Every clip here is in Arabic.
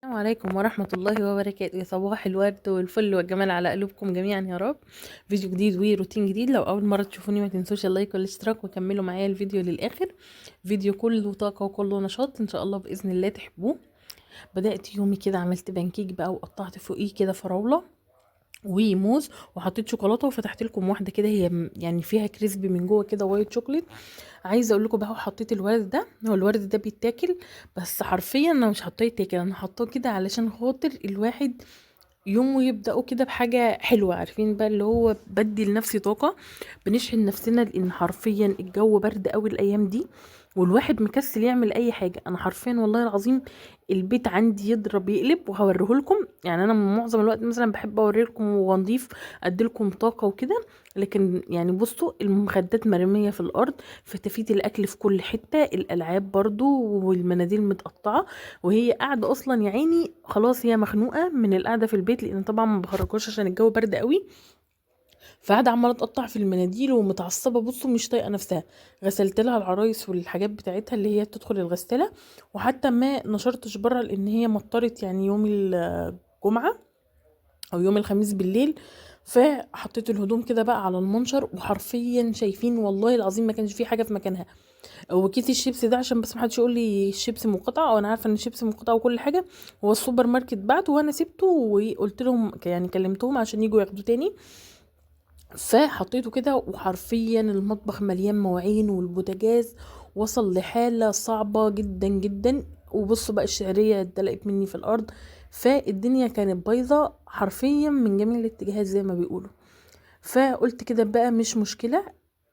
السلام عليكم ورحمة الله وبركاته. يا صباح الورد والفل والجمال على قلوبكم جميعا يا رب. فيديو جديد وروتين جديد. لو أول مرة تشوفوني ما تنسوش اللايك والاشتراك وكملوا معايا الفيديو للآخر. فيديو كله طاقة وكله نشاط إن شاء الله بإذن الله تحبوه. بدأت يومي كده، عملت بانكيك بقى وقطعت فوقيه كده فراولة وموز وحطيت شوكولاته وفتحت لكم واحده كده، هي يعني فيها كريسبي من جوه كده، وايت شوكليت. عايزه اقول لكم بقى، حطيت الورد ده، هو الورد ده بيتاكل بس حرفيا انا مش حطاه يتاكل، انا حطاه كده علشان خاطر الواحد يومه يبدأوا كده بحاجة حلوة. عارفين بقى اللي هو بدي لنفسي طاقة، بنشحن نفسنا، لان حرفيا الجو برد قوي الايام دي والواحد مكسل يعمل اي حاجة. انا حرفيا والله العظيم البيت عندي يضرب يقلب، وهوريهولكم. يعني انا معظم الوقت مثلا بحب اوريلكم ونضيف، اديلكم طاقة وكده. لكن يعني بصوا، المخدات مرمية في الارض، فتافيت الاكل في كل حتة، الالعاب برضو والمناديل متقطعة، وهي قاعده اصلا يا عيني خلاص، هي مخنوقه من القعده في البيت، لان طبعا ما بخرجوش عشان الجو برد قوي. فقاعده عماله تقطع في المناديل ومتعصبه، بصوا مش طايقه نفسها. غسلت لها العرايس والحاجات بتاعتها اللي هي تدخل الغساله، وحتى ما نشرتش بره لان هي مطرت يعني يوم الجمعه او يوم الخميس بالليل. فحطيت الهدوم كده بقى على المنشر، وحرفيا شايفين والله العظيم ما كانش في حاجه في مكانها. وكيس الشيبسي ده عشان بس محدش يقول لي الشيبسي منقطع، وانا عارفه ان الشيبسي منقطع وكل حاجه. هو السوبر ماركت بعته وانا سبته، وقلت لهم يعني كلمتهم عشان يجوا ياخدوه تاني. فحطيته كده، وحرفيا المطبخ مليان مواعين، والبوتاجاز وصل لحاله صعبه جدا جدا. وبصوا بقى الشعريه اتدلقت مني في الارض. فالدنيا كانت بايظه حرفيا من جميع الاتجاهات زي ما بيقولوا. فقلت كده بقى مش مشكلة.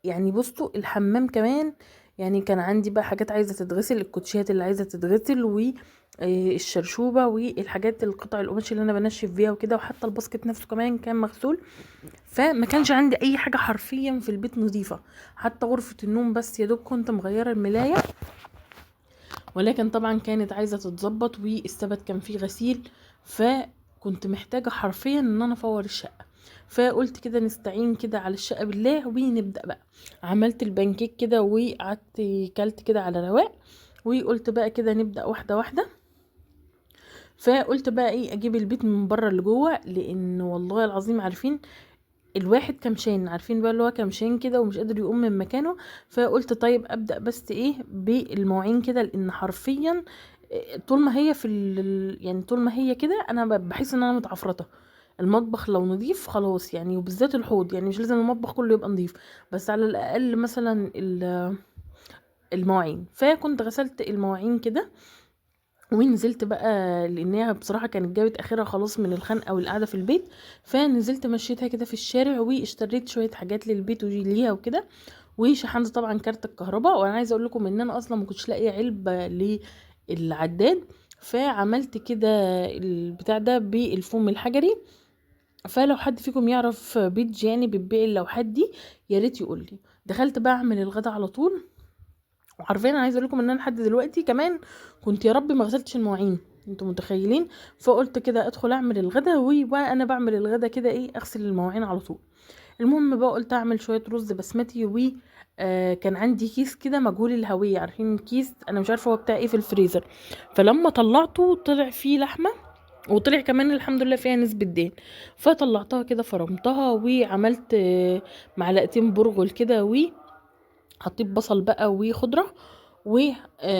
يعني بصوا الحمام كمان، يعني كان عندي بقى حاجات عايزة تتغسل، الكوتشيات اللي عايزة تتغسل والشرشوبة والحاجات القطع القماش اللي انا بنشف بيها وكده، وحتى الباسكت نفسه كمان كان مغسول. فما كانش عندي اي حاجة حرفيا في البيت نظيفة. حتى غرفة النوم بس يا دوب كنت مغيرة الملاية، ولكن طبعا كانت عايزة تتظبط، والثبت كان فيه غسيل. فكنت محتاجة حرفيا ان انا افور الشقة. فقلت كده نستعين كده على الشقة بالله ونبدأ بقى. عملت البانكيك كده وقعدت كلت كده على رواق، وقلت بقى كده نبدأ واحدة واحدة. فقلت بقى ايه، اجيب البيت من بره لجوه، لان والله العظيم عارفين الواحد كمشان، عارفين بقى اللي هو كمشان كده ومش قادر يقوم من مكانه. فقلت طيب ابدا بس ايه بالمواعين كده، لان حرفيا طول ما هي يعني طول ما هي كده انا بحس ان انا متعفرطه. المطبخ لو نظيف خلاص يعني، وبالذات الحوض، يعني مش لازم المطبخ كله يبقى نظيف، بس على الاقل مثلا المواعين. فكنت غسلت المواعين كده ونزلت بقى، لانها بصراحه كانت جابت اخرها خلاص من الخنقه والقعده في البيت. فنزلت مشيتها كده في الشارع، واشتريت شويه حاجات للبيت ليها وكده، وشحنت طبعا كارت الكهرباء. وانا عايزه اقول لكم ان انا اصلا ما كنتش لاقيه علبه للعداد. فعملت كده البتاع ده بالفوم الحجري. فلو حد فيكم يعرف بيت يعني بتبيع اللوحات دي، يا ريت يقول لي. دخلت بقى اعمل الغدا على طول. وحرفيا انا عايزه اقول لكم ان انا لحد دلوقتي كمان كنت يا رب ما غسلتش المواعين، انتوا متخيلين؟ فقلت كده ادخل اعمل الغدا، وانا بعمل الغدا كده ايه اغسل المواعين على طول. المهم بقى قلت اعمل شويه رز بسمتي، و كان عندي كيس كده مجهول الهويه، عارفين كيس انا مش عارفه هو بتاع ايه في الفريزر. فلما طلعته طلع فيه لحمه، وطلع كمان الحمد لله فيها نسبة دين. فطلعتها كده فرمتها، وعملت معلقتين برغل كده، حطيت بصل بقى وخضره والبهارات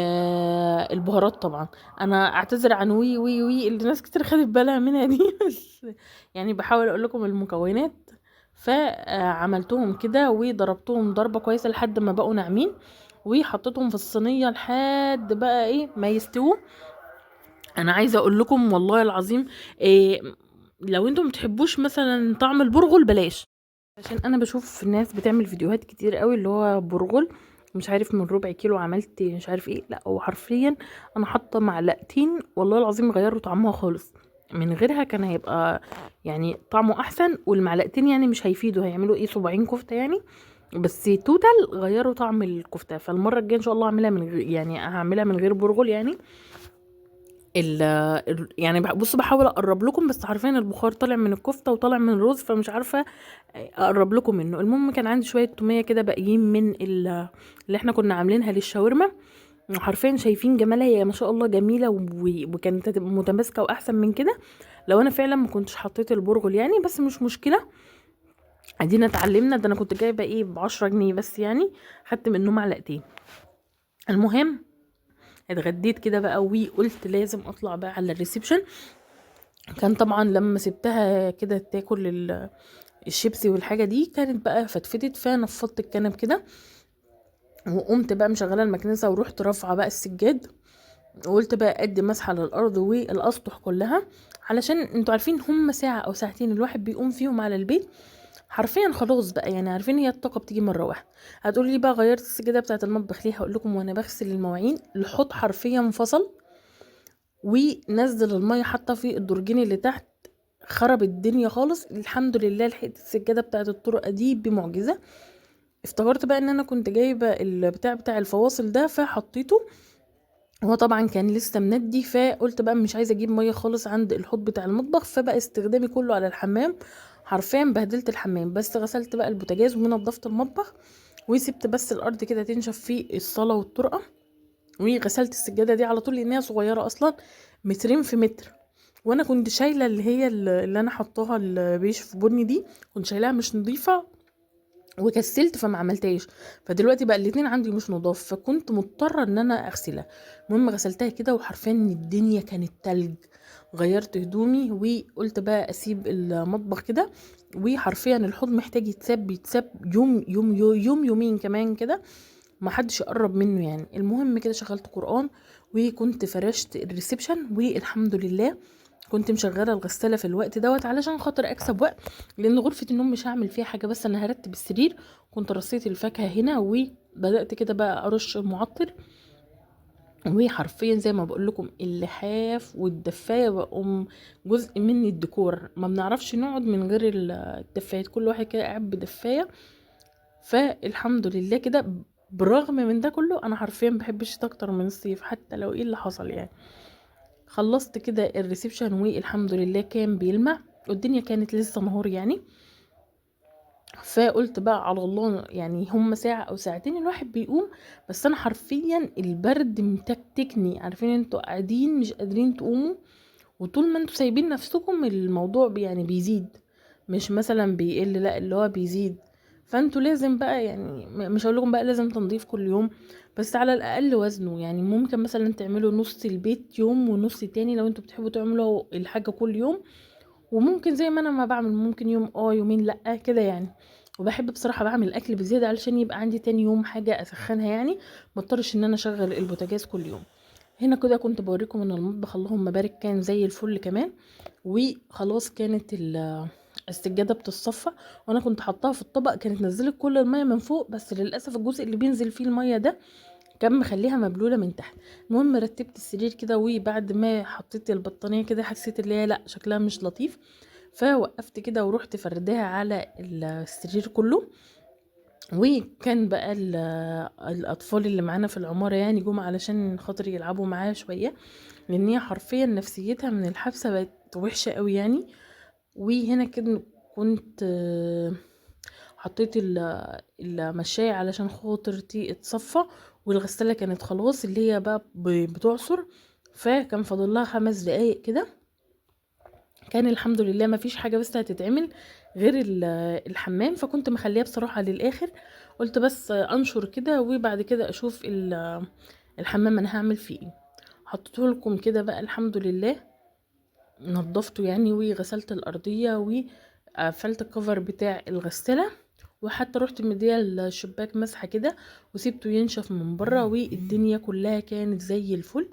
طبعا. انا اعتذر عن وي اللي ناس كتير خدت بالها منها دي بس يعني بحاول اقول لكم المكونات. فعملتهم كده وضربتهم ضربه كويسه لحد ما بقوا ناعمين، وحطيتهم في الصينيه لحد بقى ايه ما يستووا. انا عايزه اقول لكم والله العظيم إيه، لو انتم متحبوش مثلا طعم البرغل بلاش، عشان انا بشوف ناس بتعمل فيديوهات كتير قوي اللي هو برغل مش عارف من ربع كيلو عملت مش عارف ايه. لا هو حرفيا انا حاطه معلقتين والله العظيم غيروا طعمها خالص. من غيرها كان هيبقى يعني طعمه احسن، والمعلقتين يعني مش هيفيدوا، هيعملوا ايه صباعين كفته يعني، بس توتال غيروا طعم الكفته. فالمره الجايه ان شاء الله اعملها من غير، يعني هعملها من غير برغل يعني. يعني بص بحاول اقرب لكم، بس عارفين البخار طالع من الكفته وطالع من الرز، فمش عارفه اقرب لكم منه. المهم كان عندي شويه توميه كده باقيين من اللي احنا كنا عاملينها للشاورما. حرفيا شايفين جمالها، هي ما شاء الله جميله وكانت هتبقى متماسكه واحسن من كده لو انا فعلا ما كنتش حطيت البرغل يعني. بس مش مشكله، ادينا اتعلمنا. ده انا كنت جايبه ايه ب10 جنيه بس يعني، خدت منه معلقتين. المهم اتغديت كده بقى وقلت لازم اطلع بقى على الريسبشن. كان طبعا لما سبتها كده تاكل الشيبسي والحاجه دي كانت بقى فتفتت، فنفضت الكنب كده وقمت بقى مشغله المكنسه ورحت رافعه بقى السجاد، وقلت بقى ادي مسحه للارض والاسطح كلها، علشان انتوا عارفين هم ساعه او ساعتين الواحد بيقوم فيهم على البيت حرفيا خلاص بقى يعني. عارفين هي الطاقه بتيجي مره واحده. هتقولي لي بقى غيرت السجاده بتاعه المطبخ ليه؟ هقول لكم وانا بغسل المواعين الحوض حرفيا انفصل ونزل الميه حتى في الدرجين اللي تحت، خرب الدنيا خالص. الحمد لله لحقت السجاده بتاعه الطرقه دي بمعجزه. افتكرت بقى ان انا كنت جايبه البتاع بتاع الفواصل ده فحطيته، هو طبعا كان لسه مندي، فقلت بقى مش عايزه اجيب ميه خالص عند الحوض بتاع المطبخ، فبقى استخدامي كله على الحمام. حرفيا بهدلت الحمام، بس غسلت بقى البوتاجاز ونضفت المطبخ وسبت بس الارض كده تنشف في الصاله والطرقه، وغسلت السجاده دي على طول لانها صغيره اصلا، مترين في متر. وانا كنت شايله اللي هي اللي انا حطاها البيش في بني دي، كنت شايلاها مش نظيفه وكسلت فما عملتهاش. فدلوقتي بقى الاتنين عندي مش نضاف، فكنت مضطره ان انا اغسلها. المهم غسلتها كده وحرفيا الدنيا كانت تلج. غيرت هدومي وقلت بقى اسيب المطبخ كده، وحرفيا الحوض محتاج يتساب يوم يوم يوم يوم يومين كمان كده، ما حدش يقرب منه يعني. المهم كده شغلت قرآن وكنت فرشت الريسبشن، والحمد لله كنت مشغله الغساله في الوقت دوت علشان خاطر اكسب وقت، لان غرفه النوم مش هعمل فيها حاجه، بس انا هرتب السرير. كنت رصيت الفاكهه هنا وبدات كده بقى ارش المعطر، وحرفيا زي ما بقول لكم اللحاف والدفايه بقوا جزء من الديكور. ما بنعرفش نقعد من غير الدفايات، كل واحد كده قاعد بدفايه. فالحمد لله كده. برغم من ده كله انا حرفيا بحب الشتا اكتر من الصيف، حتى لو ايه اللي حصل يعني. خلصت كده الريسبشن والحمد لله كان بيلمع، والدنيا كانت لسه نهار يعني. فقلت بقى على الله يعني، هم ساعة او ساعتين الواحد بيقوم، بس انا حرفيا البرد متكتكني. عارفين انتوا قاعدين مش قادرين تقوموا، وطول ما انتوا سايبين نفسكم الموضوع يعني بيزيد، مش مثلا بيقل، لا اللي هو بيزيد. فانتوا لازم بقى يعني مش هقول لكم بقى لازم تنظيف كل يوم، بس على الاقل وزنه يعني. ممكن مثلا تعملوا نص البيت يوم ونص تاني لو انتوا بتحبوا تعملوا الحاجه كل يوم، وممكن زي ما انا ما بعمل ممكن يوم يومين لا كده يعني. وبحب بصراحه بعمل الاكل بزياده علشان يبقى عندي تاني يوم حاجه اسخنها يعني، مضطرش ان انا اشغل البوتاجاز كل يوم. هنا كده كنت بوريكم ان المطبخ اللهم بارك كان زي الفل كمان. وخلاص كانت السجاده بتتصفى، وانا كنت حطاها في الطبق، كانت نزلت كل الميه من فوق، بس للاسف الجزء اللي بينزل فيه الميه ده كان مخليها مبلوله من تحت. المهم رتبت السرير كده، وبعد ما حطيت البطانيه كده حسيت اللي هي لا شكلها مش لطيف، فوقفت كده ورحت فردها على السرير كله. وكان بقى الاطفال اللي معانا في العماره يعني جم علشان خاطر يلعبوا معايا شويه، لان هي حرفيا نفسيتها من الحبسه بقت وحشه قوي يعني. وهنا كده كنت حطيت المشاية علشان خاطر تتصفى، والغسالة كانت خلاص اللي هي بقى بتعصر، فكان فاضل لها 5 دقايق كده. كان الحمد لله ما فيش حاجة بس هتتعمل غير الحمام، فكنت مخليها بصراحة للآخر. قلت بس انشر كده وبعد كده اشوف الحمام انا هعمل فيه ايه. حطيته لكم كده بقى الحمد لله، نضفته يعني وغسلت الارضيه وقفلت الكفر بتاع الغساله، وحتى رحت مديه الشباك مسحه كده وسيبته ينشف من بره، والدنيا كلها كانت زي الفل.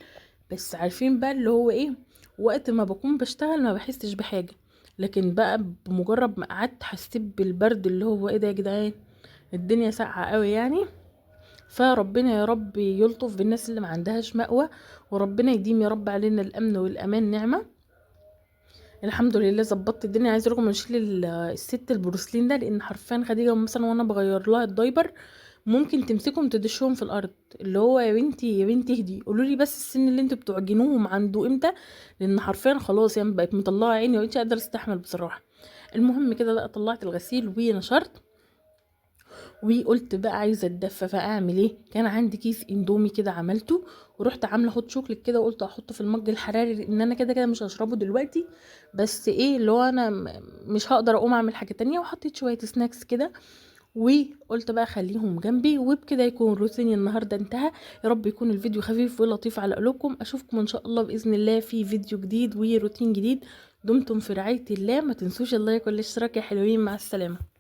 بس عارفين بقى اللي هو ايه، وقت ما بكون بشتغل ما بحسش بحاجه، لكن بقى بمجرد ما قعدت حسيت بالبرد اللي هو ايه ده يا جدعان، الدنيا ساقعه قوي يعني. فربنا يا رب يلطف بالناس اللي ما عندهاش مأوى، وربنا يديم يا رب علينا الامن والامان نعمه. الحمد لله ظبطت الدنيا. عايزه اقول لكم اشيل الست البروسلين ده، لان حرفيا خديجه مثلا وانا بغير لها الدايبر ممكن تمسكهم تدشهم في الارض، اللي هو يا بنتي يا بنتي اهدي، قولوا لي بس السن اللي انتوا بتعجنوهم عنده امتى، لان حرفيا خلاص يعني بقت مطلعه عيني ومبقتش قادره استحمل بصراحه. المهم كده بقى طلعت الغسيل ونشرت، وقلت بقى عايزه اتدفى، فاعمل ايه؟ كان عندي كيس اندومي كده عملته، ورحت عامله هوت شوكليت كده، وقلت احطه في المج الحراري لان انا كده كده مش هشربه دلوقتي. بس ايه اللي هو انا مش هقدر اقوم اعمل حاجه تانية، وحطيت شويه سناكس كده، وقلت بقى خليهم جنبي. وبكده يكون روتيني النهارده انتهى. يا رب يكون الفيديو خفيف ولطيف على قلوبكم. اشوفكم ان شاء الله باذن الله في فيديو جديد وروتين جديد. دمتم في رعايه الله، ما تنسوش اللايك والاشتراك يا حلوين، مع السلامه.